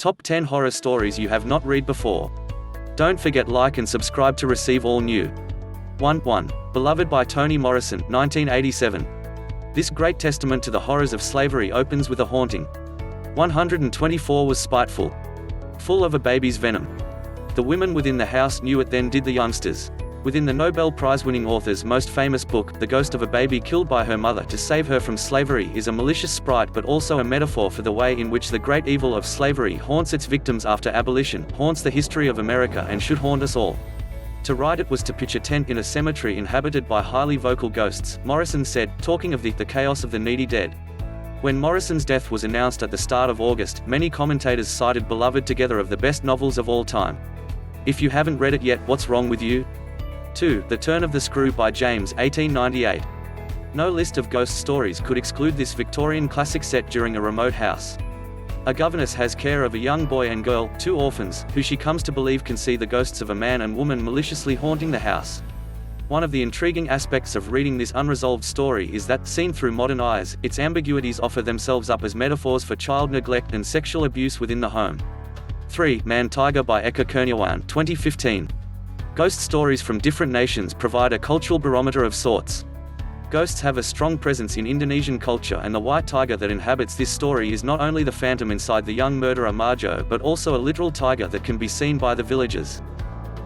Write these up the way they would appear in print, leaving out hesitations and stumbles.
Top 10 horror stories you have not read before. Don't forget like and subscribe to receive all new. 1. Beloved by Toni Morrison, 1987. This great testament to the horrors of slavery opens with a haunting. 124 was spiteful. Full of a baby's venom. The women within the house knew it, then did the youngsters. Within the Nobel Prize-winning author's most famous book, The Ghost of a Baby Killed by Her Mother to Save Her from Slavery is a malicious sprite but also a metaphor for the way in which the great evil of slavery haunts its victims after abolition, haunts the history of America and should haunt us all. To write it was to pitch a tent in a cemetery inhabited by highly vocal ghosts, Morrison said, talking of the chaos of the needy dead. When Morrison's death was announced at the start of August, many commentators cited Beloved together of the best novels of all time. If you haven't read it yet, what's wrong with you? 2. The Turn of the Screw by James, 1898. No list of ghost stories could exclude this Victorian classic set during a remote house. A governess has care of a young boy and girl, two orphans, who she comes to believe can see the ghosts of a man and woman maliciously haunting the house. One of the intriguing aspects of reading this unresolved story is that, seen through modern eyes, its ambiguities offer themselves up as metaphors for child neglect and sexual abuse within the home. 3. Man-Tiger by Eka Kurniawan, 2015. Ghost stories from different nations provide a cultural barometer of sorts. Ghosts have a strong presence in Indonesian culture, and the white tiger that inhabits this story is not only the phantom inside the young murderer Marjo but also a literal tiger that can be seen by the villagers.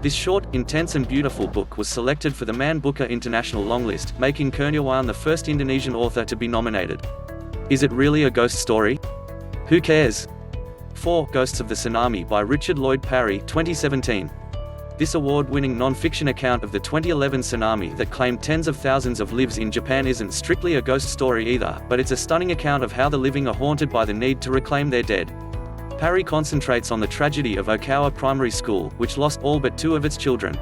This short, intense and beautiful book was selected for the Man Booker International Longlist, making Kurniawan the first Indonesian author to be nominated. Is it really a ghost story? Who cares? 4. Ghosts of the Tsunami by Richard Lloyd Parry, 2017. This award-winning non-fiction account of the 2011 tsunami that claimed tens of thousands of lives in Japan isn't strictly a ghost story either, but it's a stunning account of how the living are haunted by the need to reclaim their dead. Parry concentrates on the tragedy of Okawa Primary School, which lost all but 2 of its children.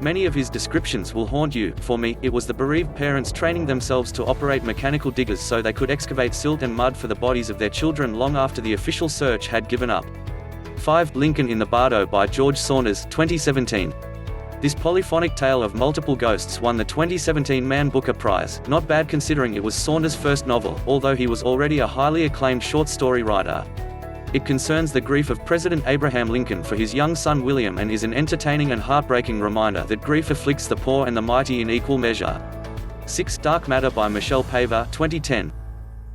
Many of his descriptions will haunt you. For me, it was the bereaved parents training themselves to operate mechanical diggers so they could excavate silt and mud for the bodies of their children long after the official search had given up. 5. Lincoln in the Bardo by George Saunders, 2017. This polyphonic tale of multiple ghosts won the 2017 Man Booker Prize, not bad considering it was Saunders' first novel, although he was already a highly acclaimed short story writer. It concerns the grief of President Abraham Lincoln for his young son William and is an entertaining and heartbreaking reminder that grief afflicts the poor and the mighty in equal measure. 6. Dark Matter by Michelle Paver, 2010.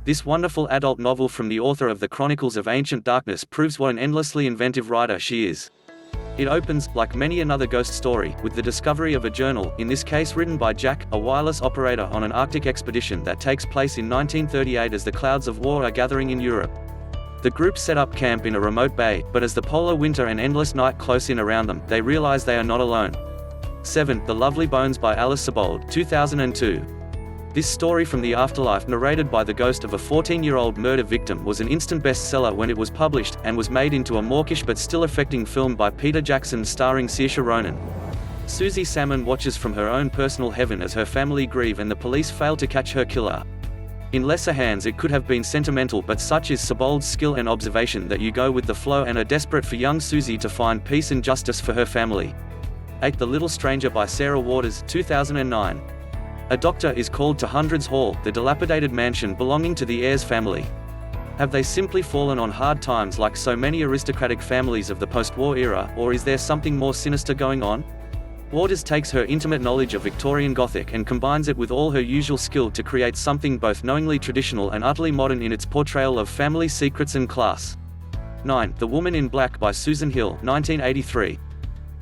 This wonderful adult novel from the author of the Chronicles of Ancient Darkness proves what an endlessly inventive writer she is. It opens, like many another ghost story, with the discovery of a journal, in this case written by Jack, a wireless operator on an Arctic expedition that takes place in 1938 as the clouds of war are gathering in Europe. The group set up camp in a remote bay, but as the polar winter and endless night close in around them, they realize they are not alone. 7. The Lovely Bones by Alice Sebold, 2002. This story from the afterlife, narrated by the ghost of a 14-year-old murder victim, was an instant bestseller when it was published, and was made into a mawkish but still affecting film by Peter Jackson starring Saoirse Ronan. Susie Salmon watches from her own personal heaven as her family grieve and the police fail to catch her killer. In lesser hands it could have been sentimental, but such is Sebold's skill and observation that you go with the flow and are desperate for young Susie to find peace and justice for her family. 8. The Little Stranger by Sarah Waters, 2009. A doctor is called to Hundreds Hall, the dilapidated mansion belonging to the Ayres family. Have they simply fallen on hard times like so many aristocratic families of the post-war era, or is there something more sinister going on? Waters takes her intimate knowledge of Victorian Gothic and combines it with all her usual skill to create something both knowingly traditional and utterly modern in its portrayal of family secrets and class. 9. The Woman in Black by Susan Hill, 1983.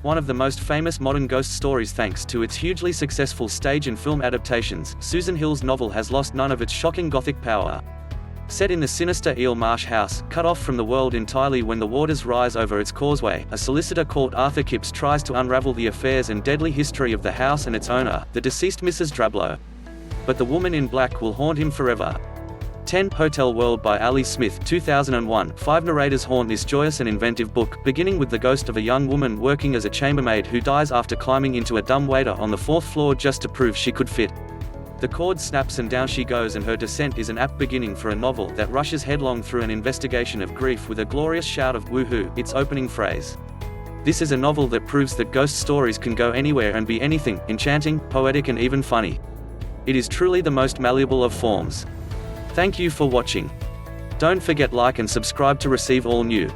One of the most famous modern ghost stories thanks to its hugely successful stage and film adaptations, Susan Hill's novel has lost none of its shocking Gothic power. Set in the sinister Eel Marsh house, cut off from the world entirely when the waters rise over its causeway, a solicitor called Arthur Kipps tries to unravel the affairs and deadly history of the house and its owner, the deceased Mrs. Drablow. But the Woman in Black will haunt him forever. 10. Poe Tell World by Ali Smith, 2001. 5 narrators haunt this joyous and inventive book, beginning with the ghost of a young woman working as a chambermaid who dies after climbing into a dumbwaiter on the 4th floor just to prove she could fit. The cord snaps and down she goes, and her descent is an apt beginning for a novel that rushes headlong through an investigation of grief with a glorious shout of woohoo, its opening phrase. This is a novel that proves that ghost stories can go anywhere and be anything, enchanting, poetic and even funny. It is truly the most malleable of forms. Thank you for watching. Don't forget like and subscribe to receive all new